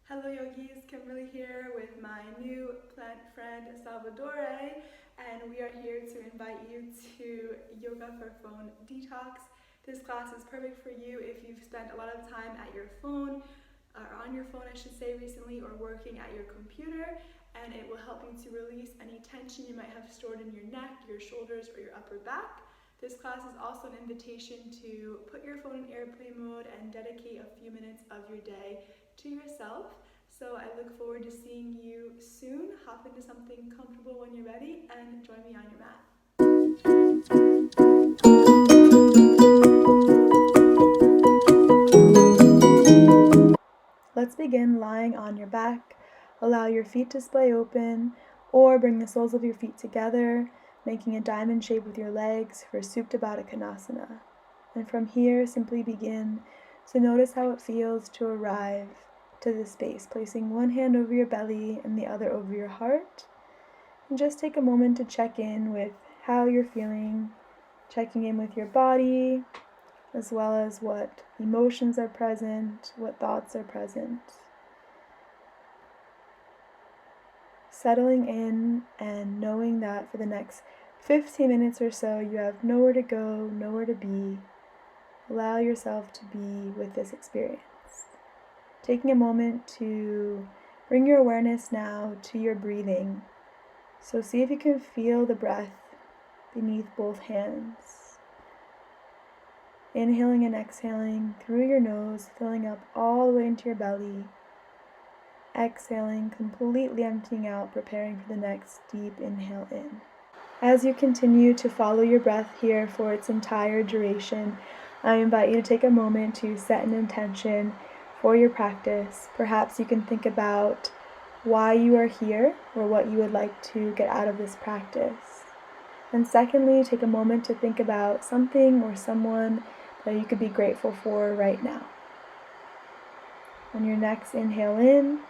Hello yogis, Kimberly here with my new plant friend Salvatore, and we are here to invite you to Yoga for Phone Detox. This class is perfect for you if you've spent a lot of time at your phone, or on your phone I should say recently, or working at your computer, and it will help you to release any tension you might have stored in your neck, your shoulders, or your upper back. This class is also an invitation to put your phone in airplane mode and dedicate a few minutes of your day to yourself. So I look forward to seeing you soon. Hop into something comfortable when you're ready and join me on your mat. Let's begin lying on your back. Allow your feet to splay open, or bring the soles of your feet together, making a diamond shape with your legs for Supta Baddha Konasana. And from here, simply begin to notice how it feels to arrive to this space, placing one hand over your belly and the other over your heart. And just take a moment to check in with how you're feeling, checking in with your body, as well as what emotions are present, what thoughts are present. Settling in and knowing that for the next 15 minutes or so, you have nowhere to go, nowhere to be. Allow yourself to be with this experience. Taking a moment to bring your awareness now to your breathing. So see if you can feel the breath beneath both hands. Inhaling and exhaling through your nose, filling up all the way into your belly. Exhaling, completely emptying out, preparing for the next deep inhale in. As you continue to follow your breath here for its entire duration, I invite you to take a moment to set an intention for your practice. Perhaps you can think about why you are here or what you would like to get out of this practice. And secondly, take a moment to think about something or someone that you could be grateful for right now. On your next inhale in,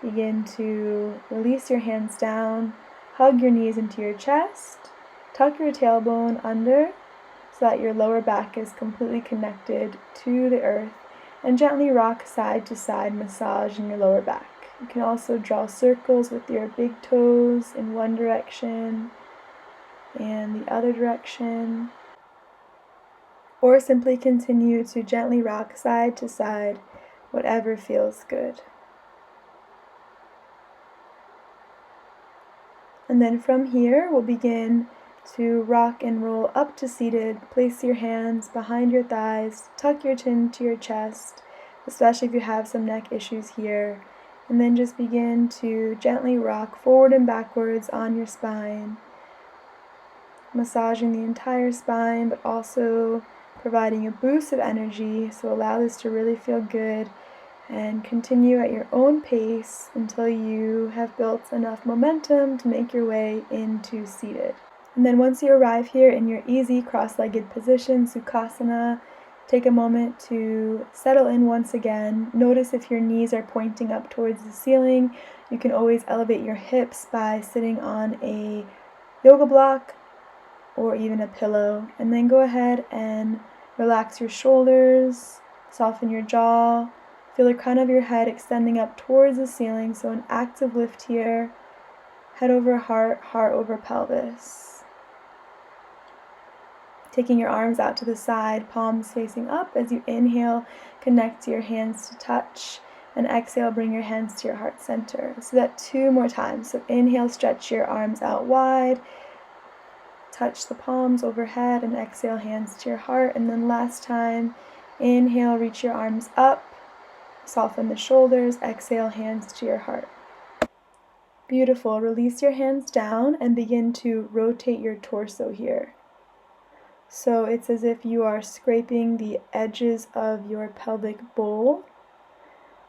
begin to release your hands down, hug your knees into your chest, tuck your tailbone under so that your lower back is completely connected to the earth, and gently rock side to side, massaging your lower back. You can also draw circles with your big toes in one direction and the other direction, or simply continue to gently rock side to side, whatever feels good. And then from here, we'll begin to rock and roll up to seated. Place your hands behind your thighs, tuck your chin to your chest, especially if you have some neck issues here. And then just begin to gently rock forward and backwards on your spine, massaging the entire spine, but also providing a boost of energy. So allow this to really feel good, and continue at your own pace until you have built enough momentum to make your way into seated. And then once you arrive here in your easy cross-legged position, Sukhasana, take a moment to settle in once again. Notice if your knees are pointing up towards the ceiling. You can always elevate your hips by sitting on a yoga block or even a pillow. And then go ahead and relax your shoulders, soften your jaw. Feel the crown of your head extending up towards the ceiling, so an active lift here. Head over heart, heart over pelvis. Taking your arms out to the side, palms facing up. As you inhale, connect your hands to touch. And exhale, bring your hands to your heart center. So that 2 more times. So inhale, stretch your arms out wide. Touch the palms overhead, and exhale, hands to your heart. And then last time, inhale, reach your arms up. Soften the shoulders, exhale, hands to your heart. Beautiful. Release your hands down and begin to rotate your torso here. So it's as if you are scraping the edges of your pelvic bowl,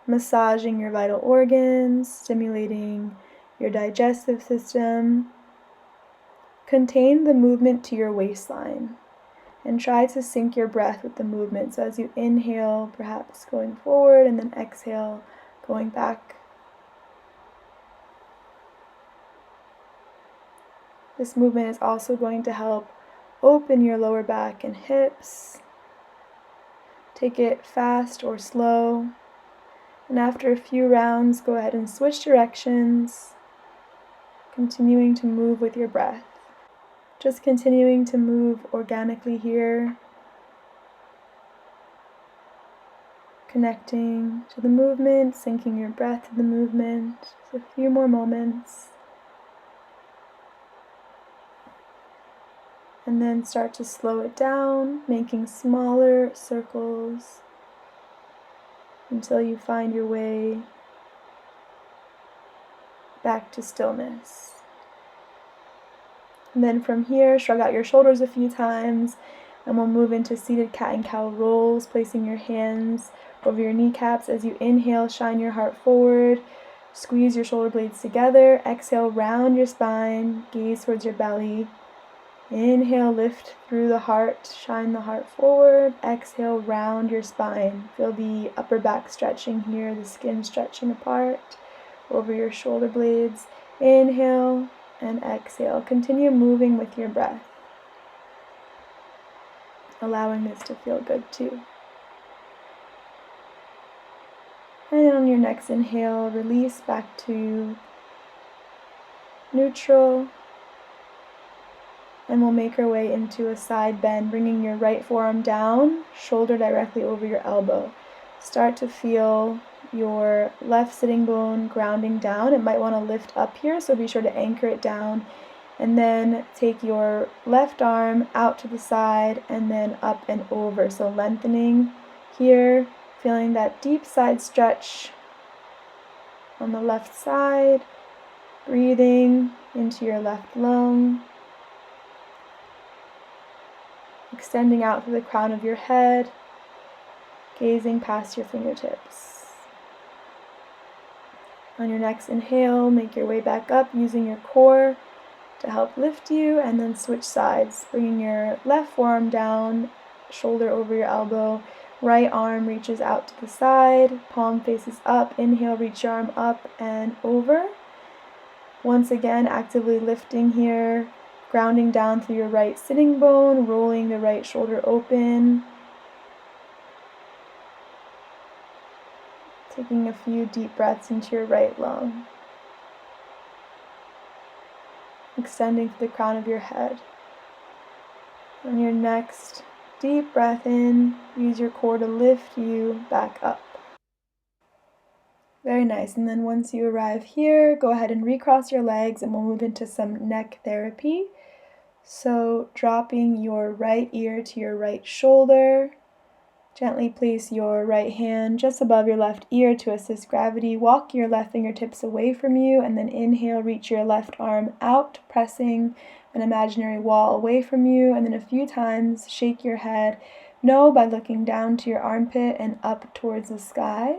massaging your vital organs, stimulating your digestive system. Contain the movement to your waistline, and try to sync your breath with the movement. So as you inhale, perhaps going forward, and then exhale, going back. This movement is also going to help open your lower back and hips. Take it fast or slow. And after a few rounds, go ahead and switch directions, continuing to move with your breath. Just continuing to move organically here, connecting to the movement, syncing your breath to the movement. Just a few more moments. And then start to slow it down, making smaller circles until you find your way back to stillness. And then from here, shrug out your shoulders a few times, and we'll move into seated cat and cow rolls, placing your hands over your kneecaps. As you inhale, shine your heart forward, squeeze your shoulder blades together. Exhale, round your spine, gaze towards your belly. Inhale, lift through the heart, shine the heart forward. Exhale, round your spine. Feel the upper back stretching here, the skin stretching apart over your shoulder blades. Inhale and exhale. Continue moving with your breath, allowing this to feel good too. And on your next inhale, release back to neutral. And we'll make our way into a side bend, bringing your right forearm down, shoulder directly over your elbow. Start to feel your left sitting bone grounding down. It might want to lift up here, so be sure to anchor it down. And then take your left arm out to the side and then up and over. So lengthening here, feeling that deep side stretch on the left side, breathing into your left lung. Extending out through the crown of your head, gazing past your fingertips. On your next inhale, make your way back up using your core to help lift you, and then switch sides, bringing your left forearm down, shoulder over your elbow, right arm reaches out to the side, palm faces up. Inhale, reach your arm up and over. Once again, actively lifting here, grounding down through your right sitting bone, rolling the right shoulder open. Taking a few deep breaths into your right lung. Extending to the crown of your head. On your next deep breath in, use your core to lift you back up. Very nice. And then once you arrive here, go ahead and recross your legs and we'll move into some neck therapy. So dropping your right ear to your right shoulder, gently place your right hand just above your left ear to assist gravity. Walk your left fingertips away from you, and then inhale, reach your left arm out, pressing an imaginary wall away from you, and then a few times shake your head no by looking down to your armpit and up towards the sky,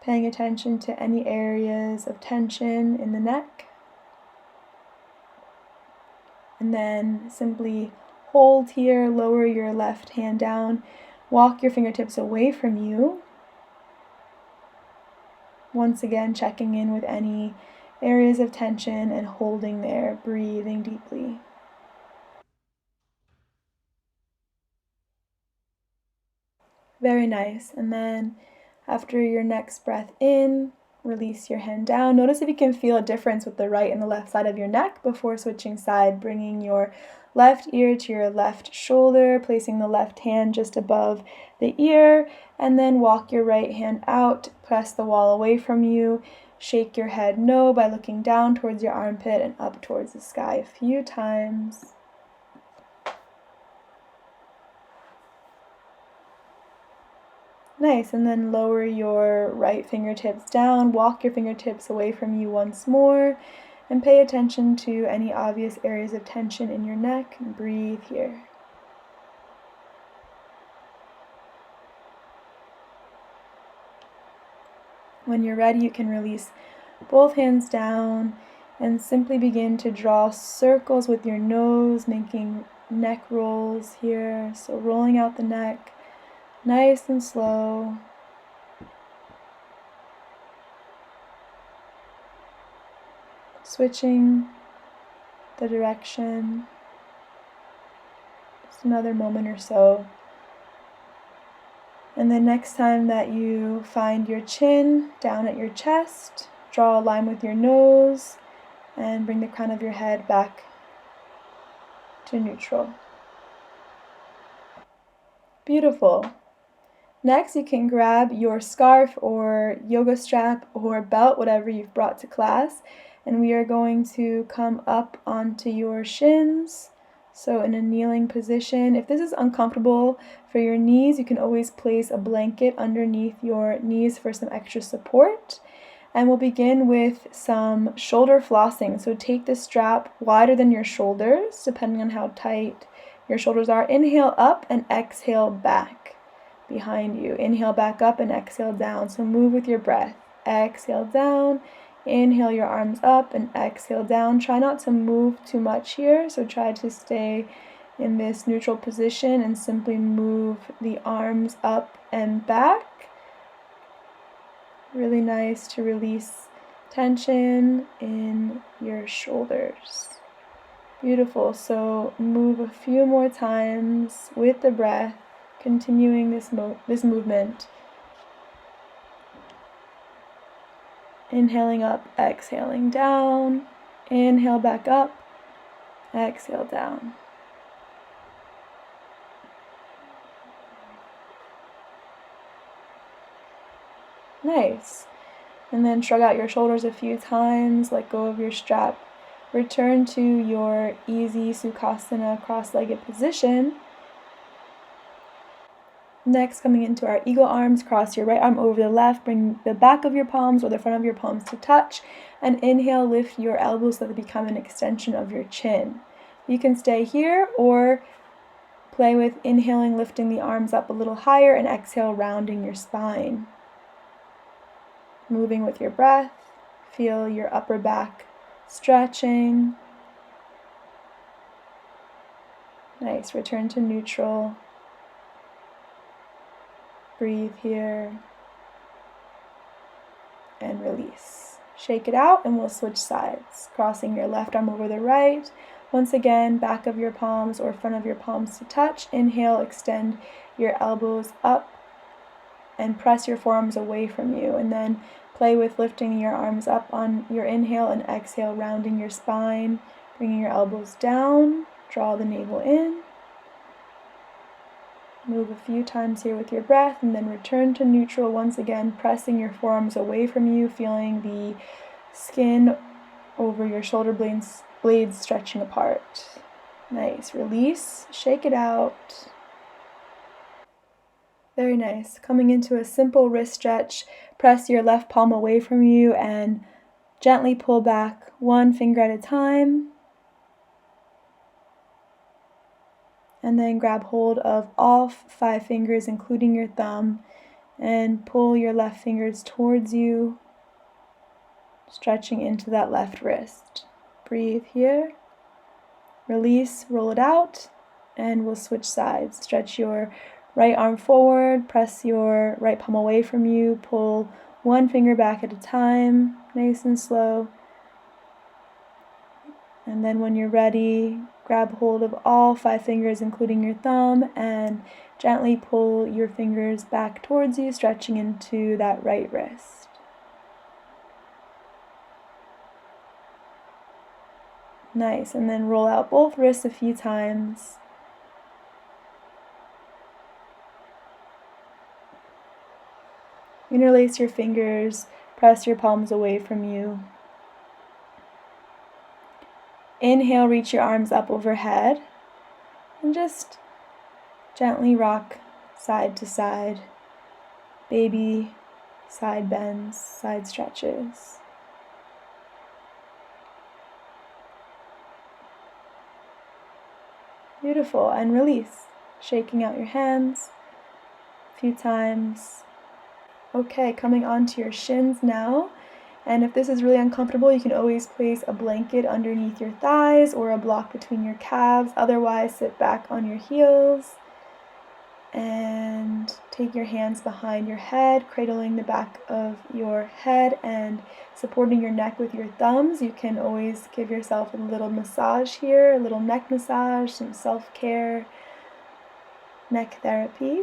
paying attention to any areas of tension in the neck. And then simply hold here, lower your left hand down, walk your fingertips away from you. Once again, checking in with any areas of tension and holding there, breathing deeply. Very nice. And then after your next breath in, release your hand down. Notice if you can feel a difference with the right and the left side of your neck before switching side, bringing your left ear to your left shoulder, placing the left hand just above the ear, and then walk your right hand out, press the wall away from you, shake your head no by looking down towards your armpit and up towards the sky a few times. Nice, and then lower your right fingertips down, walk your fingertips away from you once more, and pay attention to any obvious areas of tension in your neck, and breathe here. When you're ready, you can release both hands down and simply begin to draw circles with your nose, making neck rolls here. So rolling out the neck, nice and slow. Switching the direction. Just another moment or so. And then next time that you find your chin down at your chest, draw a line with your nose and bring the crown of your head back to neutral. Beautiful. Next, you can grab your scarf or yoga strap or belt, whatever you've brought to class, and we are going to come up onto your shins. So in a kneeling position. If this is uncomfortable for your knees, you can always place a blanket underneath your knees for some extra support. And we'll begin with some shoulder flossing. So take the strap wider than your shoulders, depending on how tight your shoulders are. Inhale up and exhale back behind you. Inhale back up and exhale down. So move with your breath. Exhale down. Inhale your arms up and exhale down. Try not to move too much here. So try to stay in this neutral position and simply move the arms up and back. Really nice to release tension in your shoulders. Beautiful. So move a few more times with the breath, continuing this movement. Inhaling up, exhaling down. Inhale back up, exhale down. Nice. And then shrug out your shoulders a few times, let go of your strap. Return to your easy Sukhasana cross-legged position. Next, coming into our eagle arms, cross your right arm over the left, bring the back of your palms or the front of your palms to touch, and inhale, lift your elbows so they become an extension of your chin. You can stay here or play with inhaling, lifting the arms up a little higher, and exhale, rounding your spine. Moving with your breath, feel your upper back stretching. Nice, return to neutral. Breathe here and release. Shake it out and we'll switch sides. Crossing your left arm over the right. Once again, back of your palms or front of your palms to touch. Inhale, extend your elbows up and press your forearms away from you. And then play with lifting your arms up on your inhale and exhale, rounding your spine, bringing your elbows down. Draw the navel in. Move a few times here with your breath and then return to neutral once again, pressing your forearms away from you, feeling the skin over your shoulder blades stretching apart. Nice. Release. Shake it out. Very nice. Coming into a simple wrist stretch, press your left palm away from you and gently pull back one finger at a time. And then grab hold of all 5 fingers, including your thumb, and pull your left fingers towards you, stretching into that left wrist. Breathe here. Release, roll it out, and we'll switch sides. Stretch your right arm forward, press your right palm away from you, pull one finger back at a time, nice and slow. And then when you're ready, grab hold of all 5 fingers, including your thumb, and gently pull your fingers back towards you, stretching into that right wrist. Nice, and then roll out both wrists a few times. Interlace your fingers, press your palms away from you. Inhale, reach your arms up overhead, and just gently rock side to side. Baby side bends, side stretches. Beautiful, and release. Shaking out your hands a few times. Okay, coming onto your shins now. And if this is really uncomfortable, you can always place a blanket underneath your thighs or a block between your calves. Otherwise, sit back on your heels and take your hands behind your head, cradling the back of your head and supporting your neck with your thumbs. You can always give yourself a little massage here, a little neck massage, some self-care, neck therapy.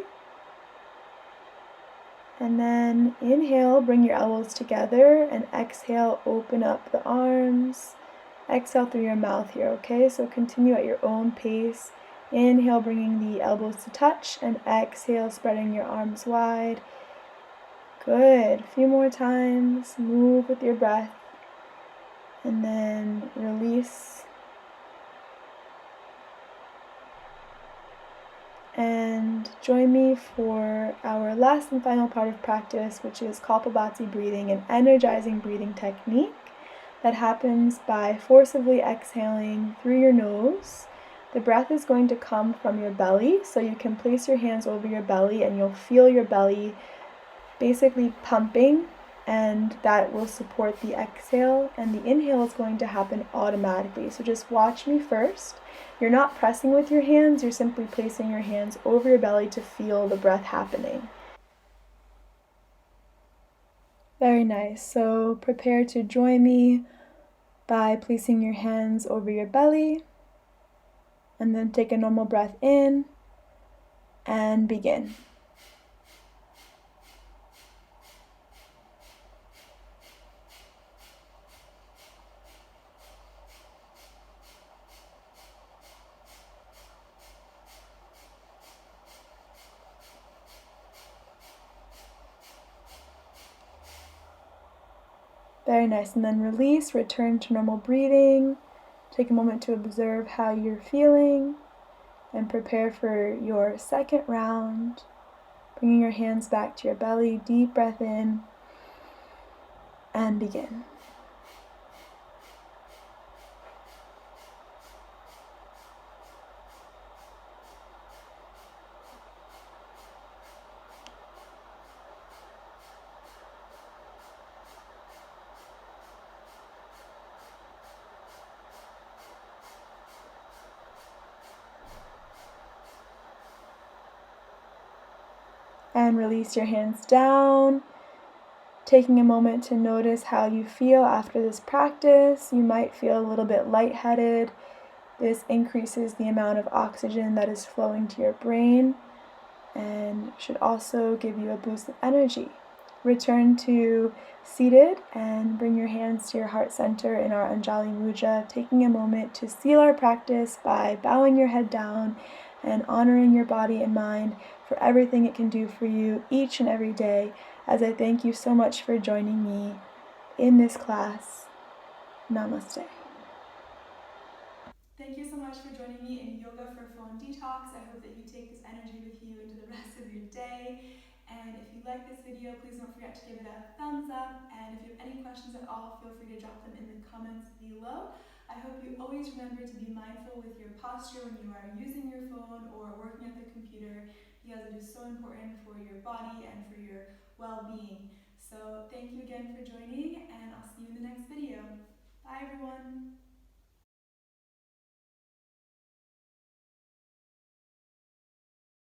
And then inhale, bring your elbows together, and exhale, open up the arms. Exhale through your mouth here, okay? So continue at your own pace. Inhale, bringing the elbows to touch, and exhale, spreading your arms wide. Good. A few more times. Move with your breath. And then release. And join me for our last and final part of practice, which is Kapalabhati breathing, an energizing breathing technique that happens by forcibly exhaling through your nose. The breath is going to come from your belly, so you can place your hands over your belly and you'll feel your belly basically pumping, and that will support the exhale, and the inhale is going to happen automatically. So just watch me first. You're not pressing with your hands, you're simply placing your hands over your belly to feel the breath happening. Very nice. So prepare to join me by placing your hands over your belly, and then take a normal breath in and begin. Very nice. And then release, return to normal breathing. Take a moment to observe how you're feeling and prepare for your second round. Bringing your hands back to your belly, deep breath in and begin. And release your hands down. Taking a moment to notice how you feel after this practice. You might feel a little bit lightheaded. This increases the amount of oxygen that is flowing to your brain and should also give you a boost of energy. Return to seated and bring your hands to your heart center in our Anjali Mudra, taking a moment to seal our practice by bowing your head down and honoring your body and mind for everything it can do for you each and every day, as I thank you so much for joining me in this class. Namaste. Thank you so much for joining me in Yoga for Phone Detox. I hope that you take this energy with you into the rest of your day. And if you like this video, please don't forget to give it a thumbs up. And if you have any questions at all, feel free to drop them in the comments below. I hope you always remember to be mindful with your posture when you are using your phone or working at the computer, because it is so important for your body and for your well-being. So thank you again for joining, and I'll see you in the next video. Bye everyone.